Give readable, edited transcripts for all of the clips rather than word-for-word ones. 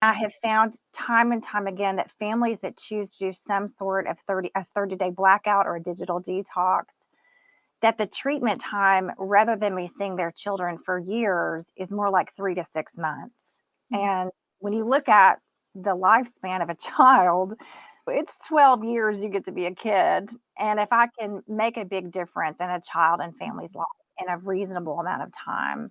I have found time and time again that families that choose to do some sort of 30-day blackout or a digital detox, that the treatment time, rather than me seeing their children for years, is more like 3 to 6 months. Mhm. And when you look at the lifespan of a child, it's 12 years you get to be a kid, and if I can make a big difference in a child and family's life in a reasonable amount of time,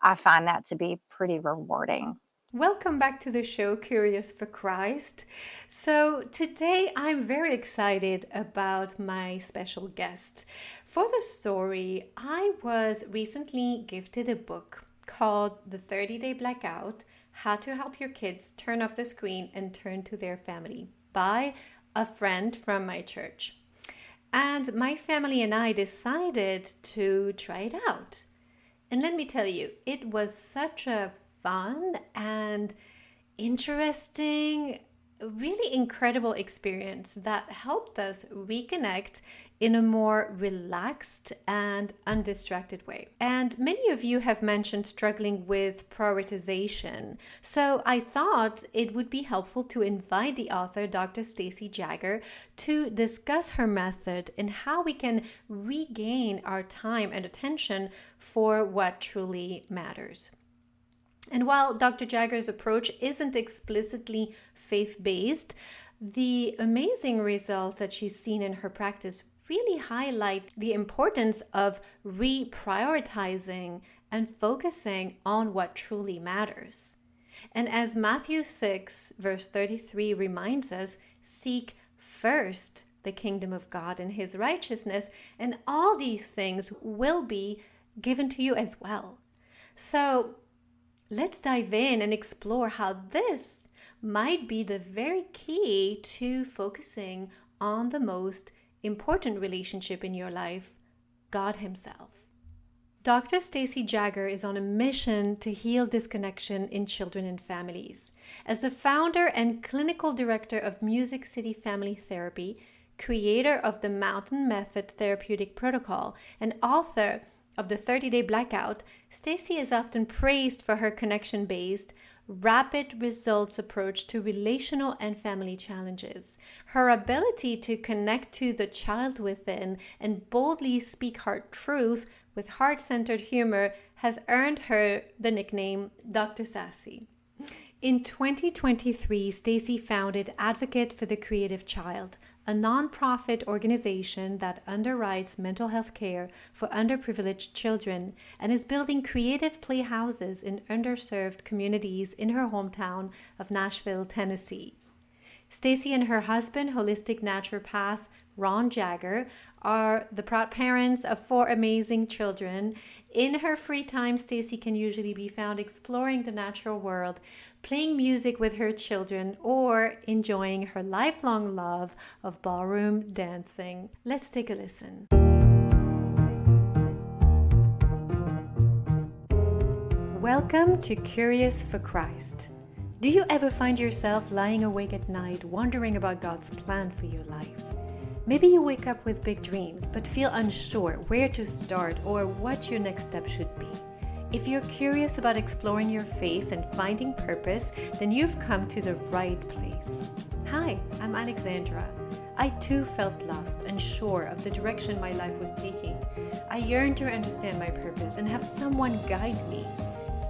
I find that to be pretty rewarding. Welcome back to the show, Curious for Christ. So, today I'm very excited about my special guest. For the story, I was recently gifted a book called The 30-Day Blackout: How to Help Your Kids Turn Off the Screen and Turn to Their Family by a friend from my church. And my family and I decided to try it out. And let me tell you, it was such a fun and interesting, really incredible experience that helped us reconnect in a more relaxed and undistracted way. And many of you have mentioned struggling with prioritization. So I thought it would be helpful to invite the author, Dr. Stacy Jagger, to discuss her method and how we can regain our time and attention for what truly matters. And while Dr. Jagger's approach isn't explicitly faith based, the amazing results that she's seen in her practice really highlight the importance of reprioritizing and focusing on what truly matters. And as Matthew 6, verse 33 reminds us, seek first the kingdom of God and his righteousness, and all these things will be given to you as well. So, let's dive in and explore how this might be the very key to focusing on the most important relationship in your life, God Himself. Dr. Stacy Jagger is on a mission to heal disconnection in children and families. As the founder and clinical director of Music City Family Therapy, creator of the Mountain Method Therapeutic Protocol, and author of the 30-Day Blackout, Stacy is often praised for her connection-based, rapid results approach to relational and family challenges. Her ability to connect to the child within and boldly speak hard truth with heart-centered humor has earned her the nickname Dr. Sassy. In 2023, Stacy founded Advocate for the Creative Child, a nonprofit organization that underwrites mental health care for underprivileged children and is building creative playhouses in underserved communities in her hometown of Nashville, Tennessee. Stacy and her husband, holistic naturopath Ron Jagger, are the proud parents of four amazing children. In her free time, Stacy can usually be found exploring the natural world, playing music with her children, or enjoying her lifelong love of ballroom dancing. Let's take a listen. Welcome to Curious for Christ. Do you ever find yourself lying awake at night wondering about God's plan for your life? Maybe you wake up with big dreams but feel unsure where to start or what your next step should be. If you're curious about exploring your faith and finding purpose, then you've come to the right place. Hi, I'm Alexandra. I too felt lost, unsure of the direction my life was taking. I yearned to understand my purpose and have someone guide me.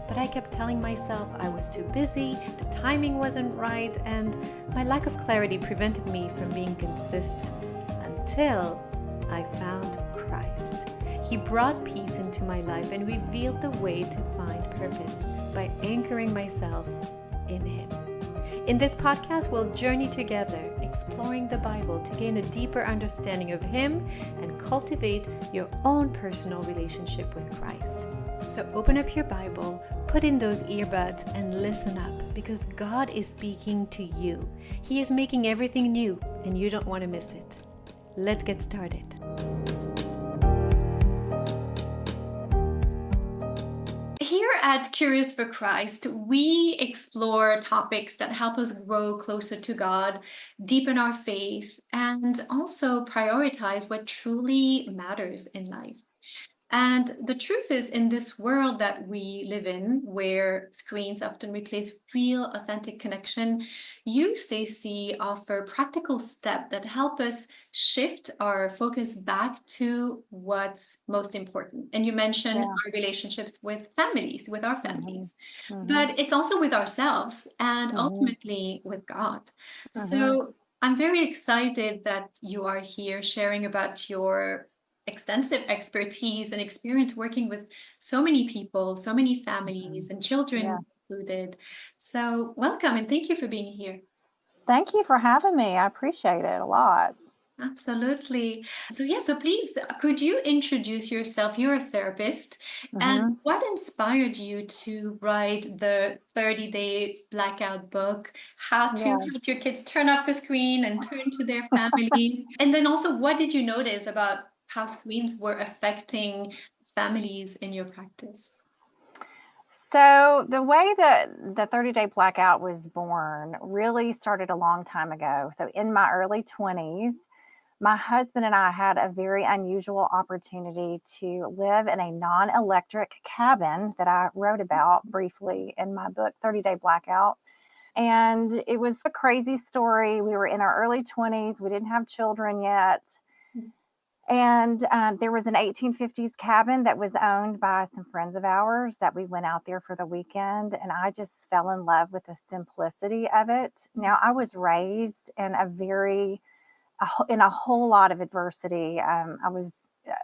But I kept telling myself I was too busy, the timing wasn't right, and my lack of clarity prevented me from being consistent. Until I found Christ. He brought peace into my life and revealed the way to find purpose by anchoring myself in Him. In this podcast, we'll journey together, exploring the Bible to gain a deeper understanding of Him and cultivate your own personal relationship with Christ. So open up your Bible, put in those earbuds, and listen up, because God is speaking to you. He is making everything new, and you don't want to miss it. Let's get started. Here at Curious for Christ, we explore topics that help us grow closer to God, deepen our faith, and also prioritize what truly matters in life. And the truth is, in this world that we live in, where screens often replace real, authentic connection, you, Stacey, offer practical steps that help us shift our focus back to what's most important. And you mentioned Yeah. our relationships with families, with our Mhm. families, Mhm. but it's also with ourselves and Mhm. ultimately with God. Mhm. So I'm very excited that you are here sharing about your extensive expertise and experience working with so many people, so many families, Mhm. and Yeah. children included. So, welcome and thank you for being here. Thank you for having me. I appreciate it a lot. Absolutely. So, yeah, so please, could you introduce yourself? You're a therapist, and Mhm. what inspired you to write the 30-day blackout book? How to Yeah. help your kids turn off the screen and turn to their families? And then also, what did you notice about how screens were affecting families in your practice? So the way that the 30-day blackout was born really started a long time ago. So in my early 20s, my husband and I had a very unusual opportunity to live in a non-electric cabin that I wrote about briefly in my book 30-day blackout. And it was a crazy story. We were in our early 20s. We didn't have children yet. And there was an 1850s cabin that was owned by some friends of ours that we went out there for the weekend. And I just fell in love with the simplicity of it. Now, I was raised in in a whole lot of adversity. I'm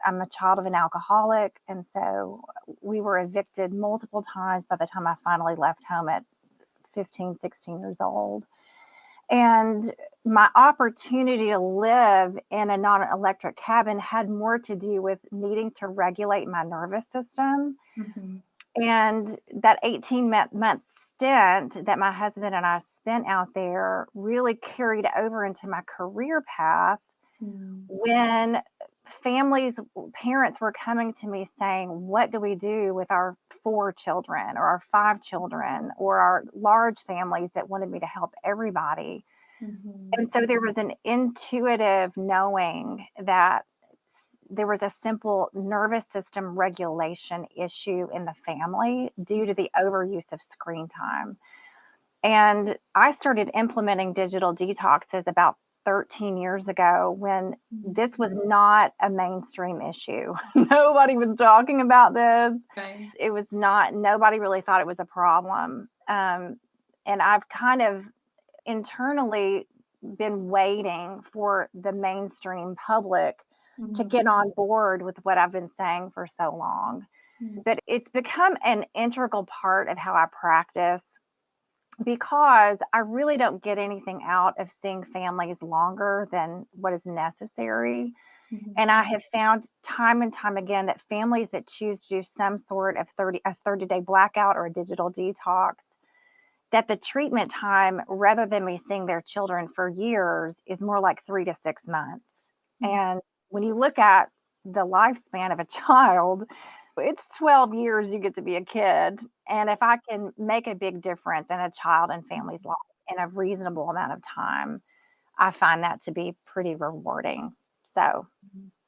a child of an alcoholic. And so we were evicted multiple times by the time I finally left home at 15, 16 years old. And my opportunity to live in a non-electric cabin had more to do with needing to regulate my nervous system. Mhm. And that 18-month stint that my husband and I spent out there really carried over into my career path Mhm. when parents were coming to me saying, "What do we do with our 4 children or our 5 children or our large families that wanted me to help everybody?" Mhm. And so there was an intuitive knowing that there was a simple nervous system regulation issue in the family due to the overuse of screen time. And I started implementing digital detoxes about 13 years ago when Mhm. this was not a mainstream issue. Nobody was talking about this. Right. It was not, nobody really thought it was a problem. And I've kind of internally been waiting for the mainstream public to Mhm. get on board with what I've been saying for so long. Mhm. But it's become an integral part of how I practice because I really don't get anything out of seeing families longer than what is necessary. Mhm. And I have found time and time again that families that choose to do some sort of 30-day blackout or a digital detox, that the treatment time, rather than me seeing their children for years, is more like 3 to 6 months. Mhm. And when you look at the lifespan of a child, it's 12 years you get to be a kid. And if I can make a big difference in a child and family's life in a reasonable amount of time, I find that to be pretty rewarding. So,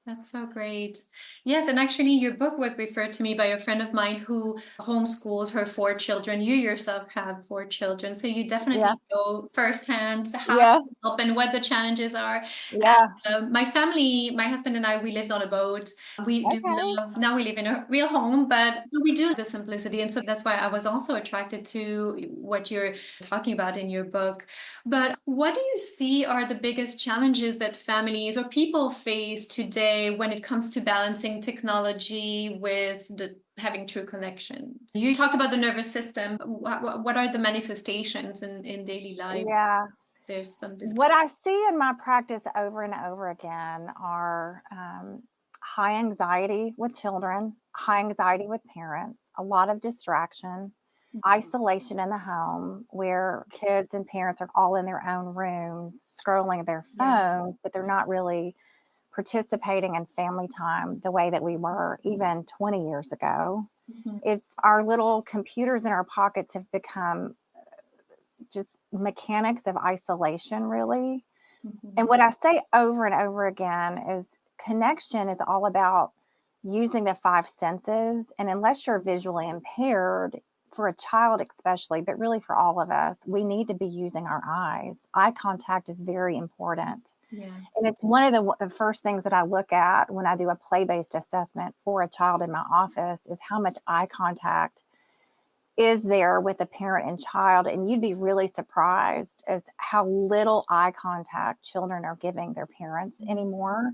That's so great. Yes, and actually, your book was referred to me by a friend of mine who homeschools her 4 children. You yourself have 4 children, so you yeah, definitely know firsthand how to yeah, help and what the challenges are. yeah. My family, my husband and I, we lived on a boat. We do Okay. love, now we live in a real home, but we do the simplicity. And so that's why I was also attracted to what you're talking about in your book. But what do you see are the biggest challenges that families or people face today when it comes to balancing technology with the having true connections? You talked about the nervous system. What are the manifestations in daily life? Yeah. There's some What disconnect. I see in my practice over and over again are high anxiety with children, high anxiety with parents, a lot of distraction, isolation in the home where kids and parents are all in their own rooms scrolling their Yeah. phones, but they're not really participating in family time the way that we were even 20 years ago. Mhm. It's our little computers in our pockets have become just mechanics of isolation, really. Mhm. And what I say over and over again is connection is all about using the five senses. And unless you're visually impaired, for a child especially, but really for all of us, we need to be using our eyes. Eye contact is very important. Yeah. And it's one of the first things that I look at when I do a play-based assessment for a child in my office is how much eye contact is there with a parent and child. And you'd be really surprised as how little eye contact children are giving their parents anymore.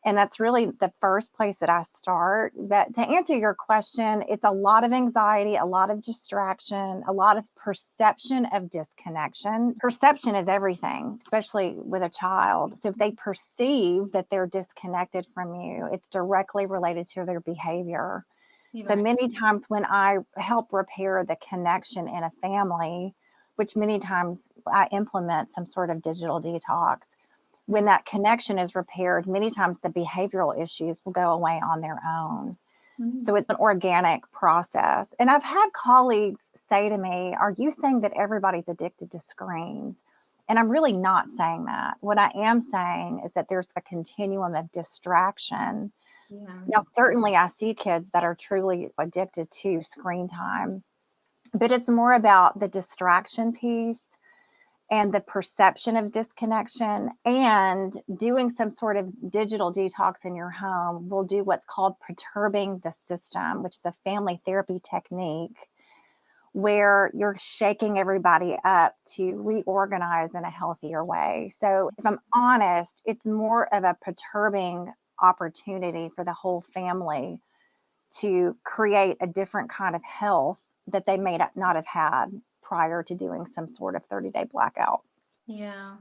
And that's really the first place that I start. But to answer your question, it's a lot of anxiety, a lot of distraction, a lot of perception of disconnection. Perception is everything, especially with a child. So if they perceive that they're disconnected from you, it's directly related to their behavior. You're So right. many times when I help repair the connection in a family, which many times I implement some sort of digital detox, when that connection is repaired, many times the behavioral issues will go away on their own. Mm. So it's an organic process. And I've had colleagues say to me, "Are you saying that everybody's addicted to screens?" And I'm really not saying that. What I am saying is that there's a continuum of distraction. Yeah. Now, certainly I see kids that are truly addicted to screen time, but it's more about the distraction piece and the perception of disconnection, and doing some sort of digital detox in your home will do what's called perturbing the system, which is a family therapy technique where you're shaking everybody up to reorganize in a healthier way. So, if I'm honest, it's more of a perturbing opportunity for the whole family to create a different kind of health that they may not have had prior to doing some sort of 30-day blackout. Yeah.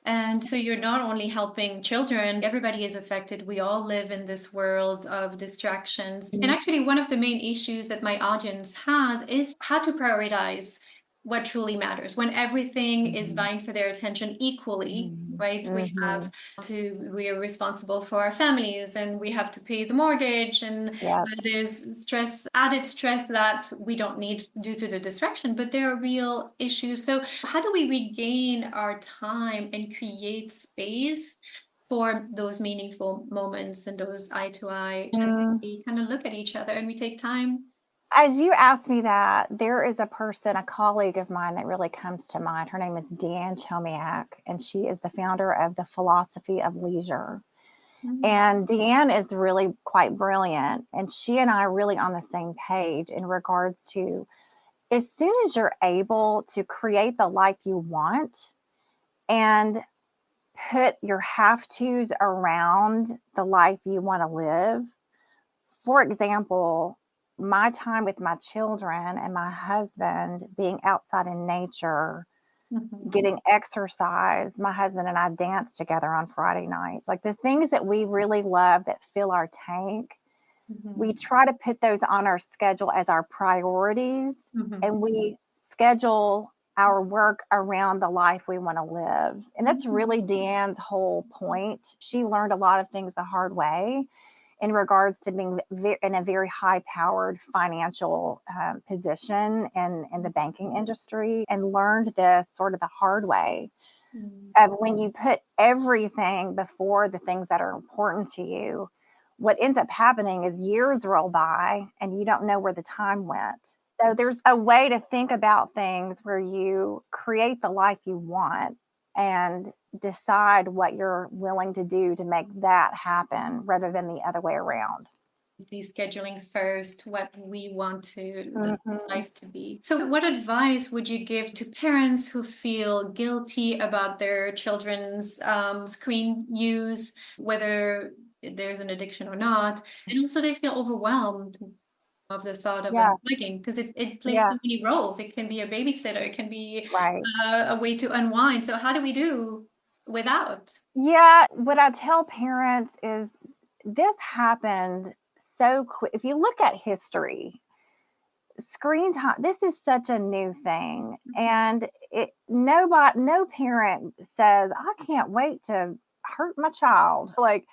And so you're not only helping children, everybody is affected. We all live in this world of distractions. And actually, one of the main issues that my audience has is how to prioritize what truly matters when everything is Mhm. vying for their attention equally, Mhm. right? Mhm. We are responsible for our families and we have to pay the mortgage, and Yep. there's stress, added stress that we don't need due to the distraction, but there are real issues. So how do we regain our time and create space for those meaningful moments and those eye to eye chats? Mm. We kind of look at each other and we take time. As you asked me that, there is a person, a colleague of mine that really comes to mind. Her name is Deanne Chomiak, and she is the founder of the Philosophy of Leisure. Mm, And Deanne is really quite brilliant, and she and I are really on the same page in regards to as soon as you're able to create the life you want and put your have tos around the life you want to live. For example, my time with my children and my husband being outside in nature, mhm, getting exercise. My husband and I dance together on Friday nights. Like the things that we really love that fill our tank, we mhm, try to put those on our schedule as our priorities, mhm, and we schedule our work around the life we want to live. And that's mhm, really Deanne's whole point. She learned a lot of things the hard way in regards to being in a very high powered financial position in the banking industry, and learned this sort of the hard way mhm. of when you put everything before the things that are important to you, what ends up happening is years roll by and you don't know where the time went. So there's a way to think about things where you create the life you want and decide what you're willing to do to make that happen rather than the other way around. Be scheduling first what we want the Mhm. life to be. So, what advice would you give to parents who feel guilty about their children's screen use, whether there's an addiction or not, and also they feel overwhelmed of the thought of Yeah, unplugging because it plays yeah, so many roles. It can be a babysitter, it can be right. a way to unwind. So, how do we do without? Yeah, what I tell parents is this happened so quick. If you look at history, screen time, this is such a new thing. And no parent says, I can't wait to hurt my child. Like,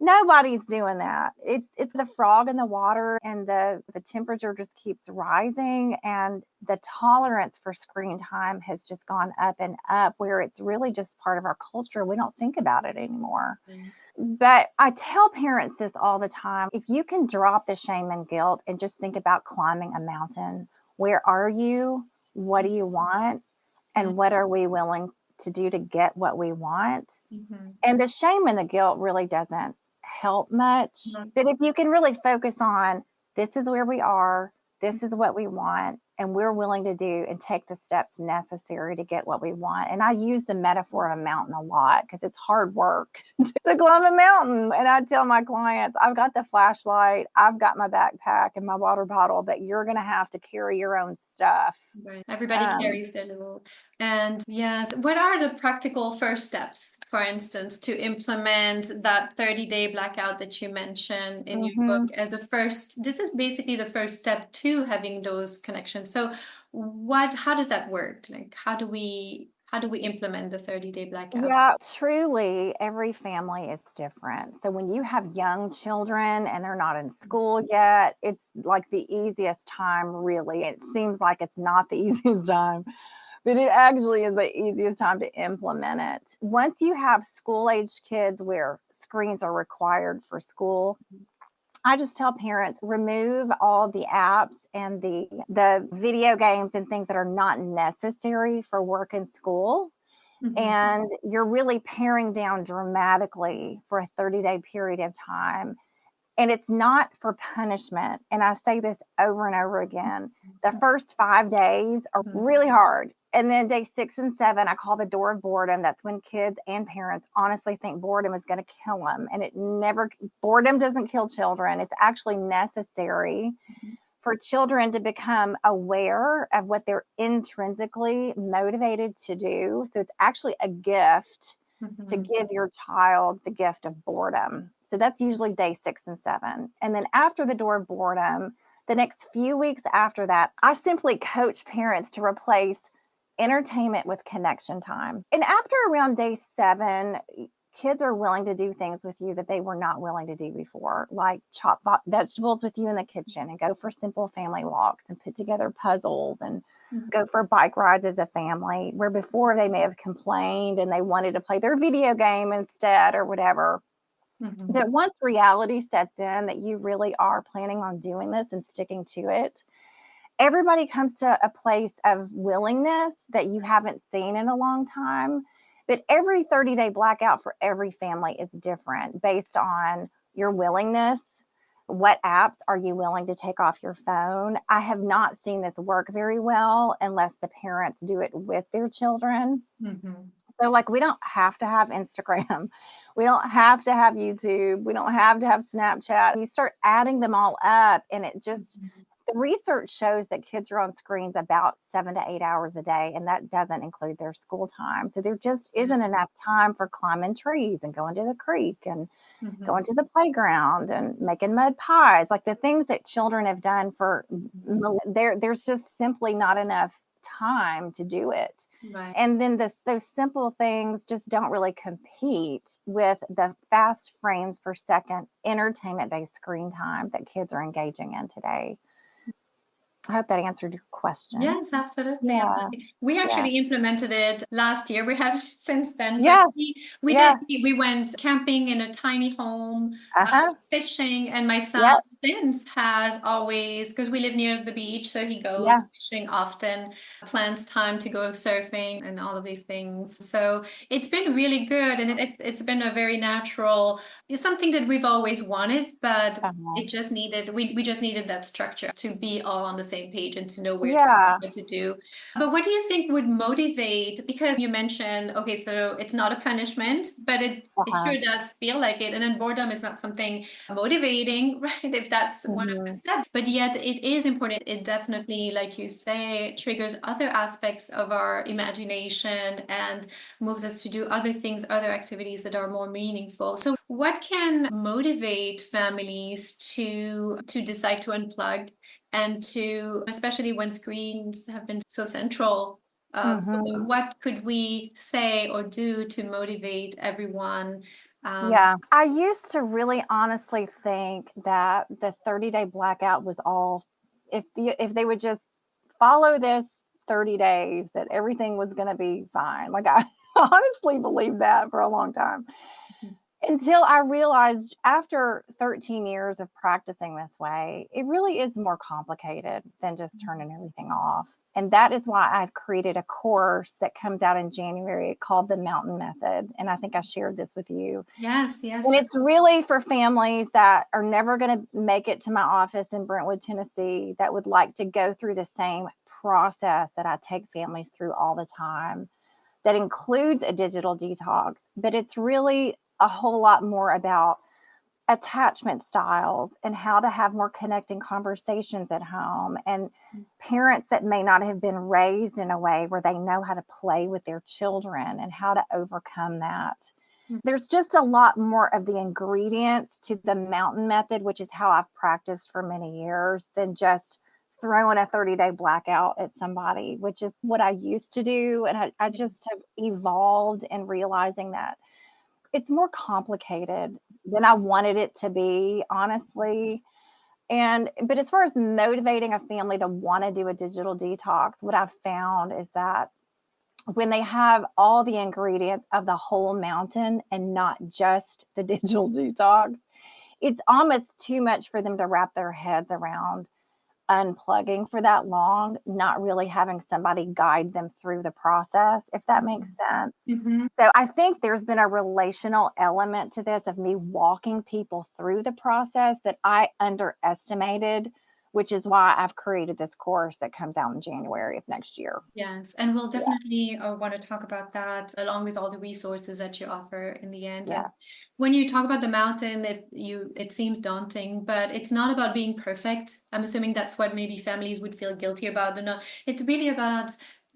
Nobody's doing that. It's the frog in the water, and the temperature just keeps rising, and the tolerance for screen time has just gone up and up, where it's really just part of our culture. We don't think about it anymore. Right. But I tell parents this all the time. If you can drop the shame and guilt and just think about climbing a mountain, where are you? What do you want? Yeah. And what are we willing to do to get what we want? Mhm. And the shame and the guilt really doesn't help much. But if you can really focus on, this is where we are, this is what we want, and we're willing to do and take the steps necessary to get what we want. And I use the metaphor of a mountain a lot because it's hard work to climb a mountain. And I tell my clients, I've got the flashlight, I've got my backpack and my water bottle, but you're going to have to carry your own stuff. Right. Everybody Um, carries their little. And yes, what are the practical first steps, for instance, to implement that 30-day blackout that you mentioned in your book mhm. as a first? This is basically the first step to having those connections. So how does that work? Like how do we implement the 30-day blackout? Yeah, truly, every family is different. So when you have young children and they're not in school yet, it's like the easiest time, really. It seems like it's not the easiest time, but it actually is the easiest time to implement it. Once you have school age kids where screens are required for school, I just tell parents, remove all the apps and the video games and things that are not necessary for work and school, Mhm. and you're really paring down dramatically for a 30-day period of time. And it's not for punishment. And I say this over and over again. The first 5 days are Mhm. really hard. And then day 6 and 7, I call the door of boredom. That's when kids and parents honestly think boredom is going to kill them. And it never, boredom doesn't kill children. It's actually necessary for children to become aware of what they're intrinsically motivated to do. So it's actually a gift to Mhm. give your child the gift of boredom. So that's usually day 6 and 7. And then after the door of boredom, the next few weeks after that, I simply coach parents to replace entertainment with connection time. And after around day 7, kids are willing to do things with you that they were not willing to do before, like chop vegetables with you in the kitchen and go for simple family walks and put together puzzles and Mhm. go for bike rides as a family, where before they may have complained and they wanted to play their video game instead or whatever. Mhm. But once reality sets in that you really are planning on doing this and sticking to it, everybody comes to a place of willingness that you haven't seen in a long time. But every 30-day blackout for every family is different based on your willingness. What apps are you willing to take off your phone? I have not seen this work very well unless the parents do it with their children. Mhm. So, like, we don't have to have Instagram. We don't have to have YouTube. We don't have to have Snapchat. You start adding them all up, and it just, Mhm. the research shows that kids are on screens about 7 to 8 hours a day, and that doesn't include their school time. So, there just Yeah. isn't enough time for climbing trees and going to the creek and Mhm. going to the playground and making mud pies, like the things that children have done for there's just simply not enough time to do it. Right. And then those simple things just don't really compete with the fast frames per second entertainment based screen time that kids are engaging in today. I hope that answered your question. Yes, absolutely, Yeah, absolutely. We yeah, actually implemented it last year. We haven't since then, but yeah, we did. yeah, We went camping in a tiny home, uh-huh, fishing, and my son yep, since has always, because we live near the beach, so he goes yeah, fishing often, plans time to go surfing and all of these things. So it's been really good, and it's been a very natural. It's something that we've always wanted, but uh-huh, we just needed that structure to be all on the same page and to know where to yeah, start, what to do. But what do you think would motivate? Because you mentioned, okay, so it's not a punishment, but it uh-huh, sure does feel like it. And then boredom is not something motivating, right? If that's one of the mhm, steps. But yet it is important. It definitely, like you say, triggers other aspects of our imagination and moves us to do other things, other activities that are more meaningful. So what can motivate families to decide to unplug and to, especially when screens have been so central, mhm. what could we say or do to motivate everyone Yeah. I used to really honestly think that the 30-day blackout was all, if they would just follow this 30 days, that everything was going to be fine. Like I honestly believed that for a long time. Until I realized after 13 years of practicing this way, it really is more complicated than just turning everything off. And that is why I've created a course that comes out in January called the Mountain Method. And I think I shared this with you. Yes, yes. And it's really for families that are never going to make it to my office in Brentwood, Tennessee, that would like to go through the same process that I take families through all the time, that includes a digital detox, but it's really a whole lot more about attachment styles and how to have more connecting conversations at home, and parents that may not have been raised in a way where they know how to play with their children and how to overcome that. There's just a lot more of the ingredients to the mountain method, which is how I've practiced for many years, than just throwing a 30-day blackout at somebody, which is what I used to do. And I just have evolved in realizing that it's more complicated than I wanted it to be, honestly. But as far as motivating a family to want to do a digital detox, what I've found is that when they have all the ingredients of the whole mountain and not just the digital detox, it's almost too much for them to wrap their heads around unplugging for that long, not really having somebody guide them through the process, if that makes sense. Mm-hmm. So I think there's been a relational element to this of me walking people through the process that I underestimated, which is why I've created this course that comes out in January of next year. Yes, and we'll Yeah. definitely want to talk about that along with all the resources that you offer in the end. And Yeah. when you talk about the mountain, it seems daunting, but it's not about being perfect. I'm assuming that's what maybe families would feel guilty about. No, it's really about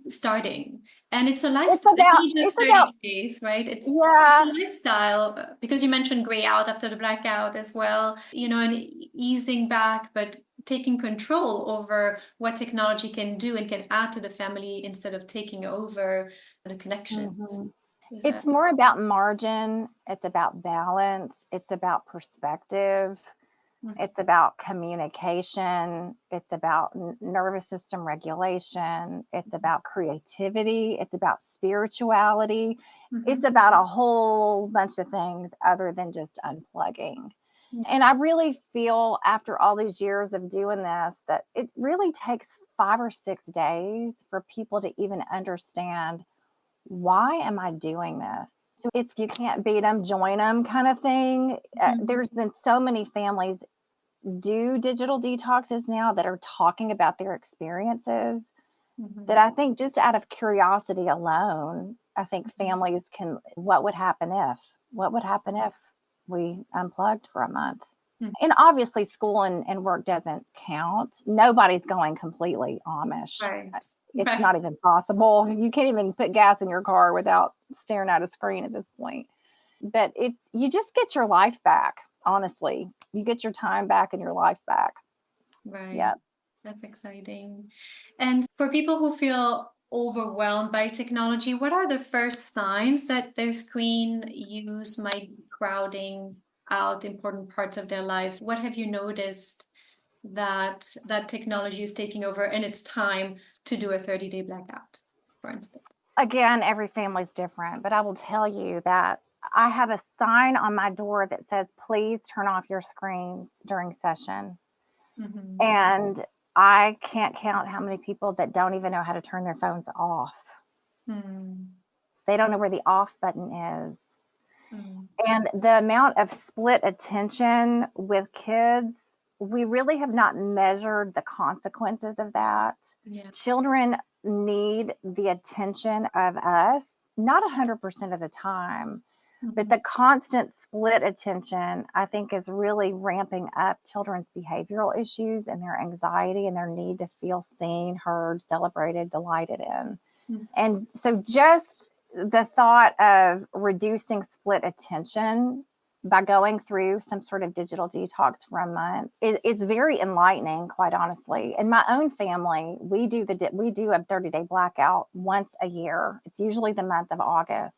starting, and it's a lifestyle. It's not It's just about 30 days, right? It's yeah. a lifestyle because you mentioned gray out after the blackout as well, and easing back, but taking control over what technology can do and can add to the family instead of taking over the connections. Mhm. Is It's that? more about margin, it's about balance, it's about perspective, Mhm. it's about communication, it's about nervous system regulation, it's about creativity, it's about spirituality, it's Mhm. about a whole bunch of things other than just unplugging. Yeah. And I really feel after all these years of doing this that it really takes 5 or 6 days for people to even understand, why am I doing this? So it's you can't beat them, join them kind of thing. Mhm. There's been so many families do digital detoxes now that are talking about their experiences, that Mhm. I think just out of curiosity alone, I think families can, what would happen if we unplugged for a month? Mhm. And obviously, school and work doesn't count. Nobody's going completely Amish. Right. It's Right. not even possible. You can't even put gas in your car without staring at a screen at this point. But it's you just get your life back, honestly. You get your time back and your life back. Right. Yeah. That's exciting. And for people who feel overwhelmed by technology, what are the first signs that their screen use might be crowding out important parts of their lives? What have you noticed that technology is taking over and it's time to do a 30-day blackout, for instance? Again, every family's different, but I will tell you that I have a sign on my door that says, please turn off your screens during session. Mm-hmm. And I can't count how many people that don't even know how to turn their phones off. Mm-hmm. They don't know where the off button is. Mm-hmm. And the amount of split attention with kids, we really have not measured the consequences of that. Yeah. Children need the attention of us, not 100% of the time, but Mm-hmm. the constant split attention, I think, is really ramping up children's behavioral issues and their anxiety and their need to feel seen, heard, celebrated, delighted in. And so just the thought of reducing split attention by going through some sort of digital detox for a month is very enlightening, quite honestly. In my own family, we do a 30-day blackout once a year. It's usually the month of August.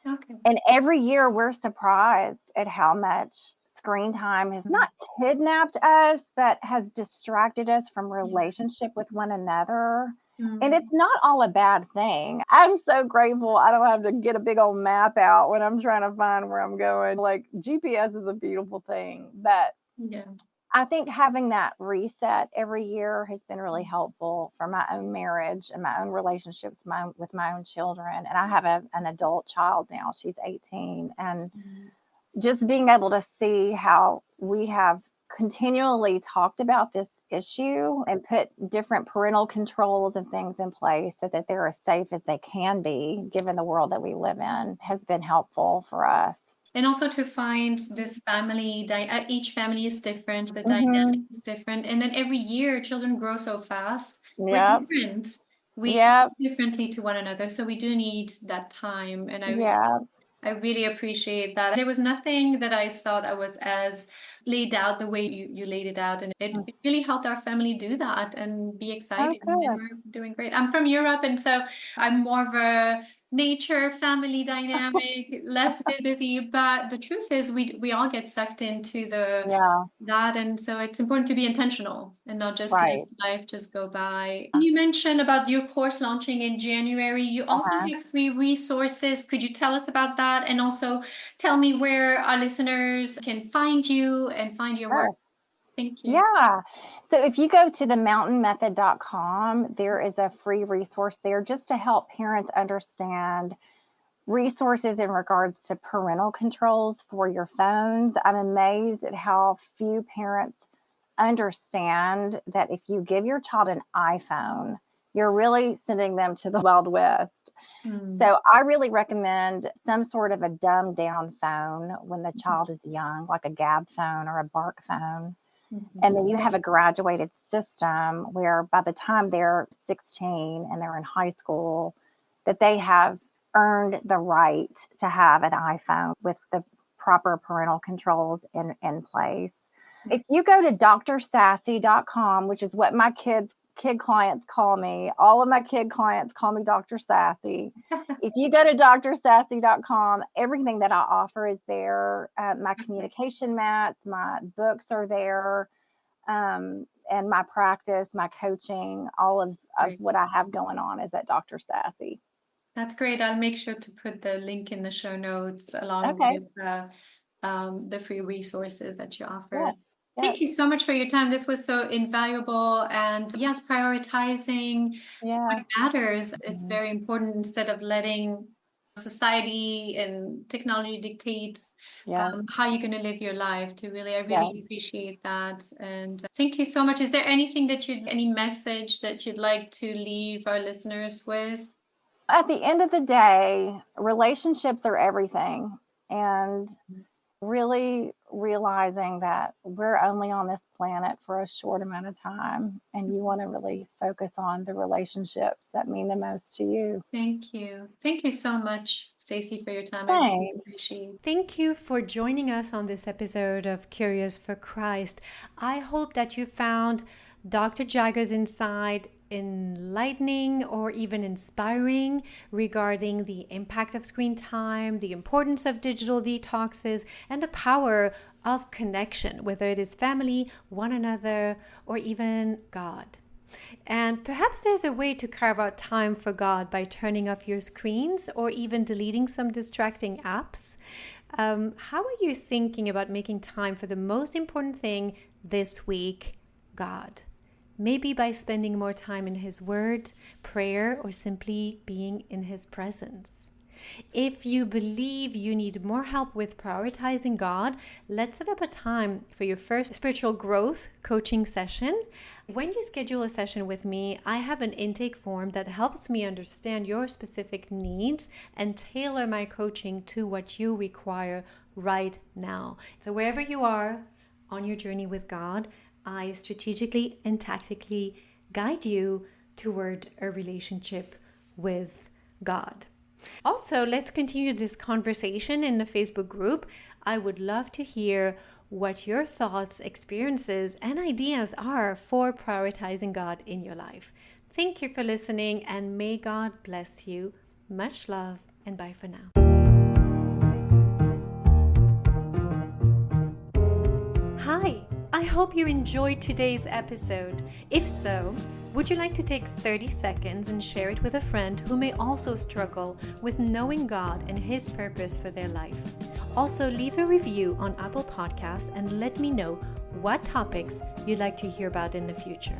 Okay. And every year we're surprised at how much screen time has not kidnapped us, but has distracted us from Yeah. relationship with one another. And Mm. it's not all a bad thing. I'm so grateful I don't have to get a big old map out when I'm trying to find where I'm going. Like GPS is a beautiful thing, but Yeah. I think having that reset every year has been really helpful for my own marriage and my own relationships with my own children. And I have an adult child now. She's 18. And Mm. just being able to see how we have continually talked about this issue and put different parental controls and things in place so that they're as safe as they can be, given the world that we live in, has been helpful for us. And also to find this family, each family is different, the dynamic Hmm. is different. And then every year, children grow so fast. We're Yep. different. We Yep. connect differently to one another. So we do need that time. And Yeah. I really appreciate that. There was nothing that I thought I was as laid out the way you laid it out. And it really helped our family do that and be Oh, excited. And good. we're doing great. I'm from Europe, and so I'm more of a nature family dynamic, less busy. But the truth is we all get sucked into the Yeah. that. And so it's important to be intentional and not just let Right. life just go by. You mentioned about your course launching in January. You also Uh-huh. have free resources. Could you tell us about that? And also tell me where our listeners can find you and find your work. Sure. Thank you. Yeah. So if you go to themountainmethod.com, there is a free resource there just to help parents understand resources in regards to parental controls for your phones. I'm amazed at how few parents understand that if you give your child an iPhone, you're really sending them to the Wild West. Mm. So I really recommend some sort of a dumbed down phone when the child is young, like a Gab phone or a Bark phone. And Mhm. then you have a graduated system where by the time they're 16 and they're in high school, that they have earned the right to have an iPhone with the proper parental controls in place. If you go to drsassy.com, which is what my kid clients call me, all of my kid clients call me Dr. Sassy. If you go to drsassy.com, everything that I offer is there. My communication mats, my books are there, and my practice, my coaching, all of Great. what I have going on is at Dr. Sassy. That's great. I'll make sure to put the link in the show notes along Okay. with the free resources that you offer. Yes. Yes. Thank you so much for your time. This was so invaluable. And yes, prioritizing what Yes. matters. It's Mhm. very important instead of letting society and technology dictates Yes. how you're going to live your life. I Yes. really appreciate that. And thank you so much. Is there anything any message that you'd like to leave our listeners with? At the end of the day, relationships are everything. And really realizing that we're only on this planet for a short amount of time, and you want to really focus on the relationships that mean the most to you. Thank you. Thank you so much, Stacy, for your time. I really Thanks. appreciate it. Thank you for joining us on this episode of Curious for Christ. I hope that you found Dr. Jagger's insight enlightening or even inspiring regarding the impact of screen time, the importance of digital detoxes, and the power of connection, whether it is family, one another, or even God. And perhaps there's a way to carve out time for God by turning off your screens or even deleting some distracting apps. How are you thinking about making time for the most important thing this week, God? Maybe by spending more time in His Word, prayer, or simply being in His presence. If you believe you need more help with prioritizing God, let's set up a time for your first spiritual growth coaching session. When you schedule a session with me, I have an intake form that helps me understand your specific needs and tailor my coaching to what you require right now. So wherever you are on your journey with God, I strategically and tactically guide you toward a relationship with God. Also, let's continue this conversation in the Facebook group. I would love to hear what your thoughts, experiences, and ideas are for prioritizing God in your life. Thank you for listening, and may God bless you. Much love, and bye for now. I hope you enjoyed today's episode. If so, would you like to take 30 seconds and share it with a friend who may also struggle with knowing God and His purpose for their life? Also, leave a review on Apple Podcasts and let me know what topics you'd like to hear about in the future.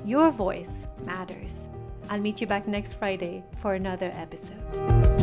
Your voice matters. I'll meet you back next Friday for another episode.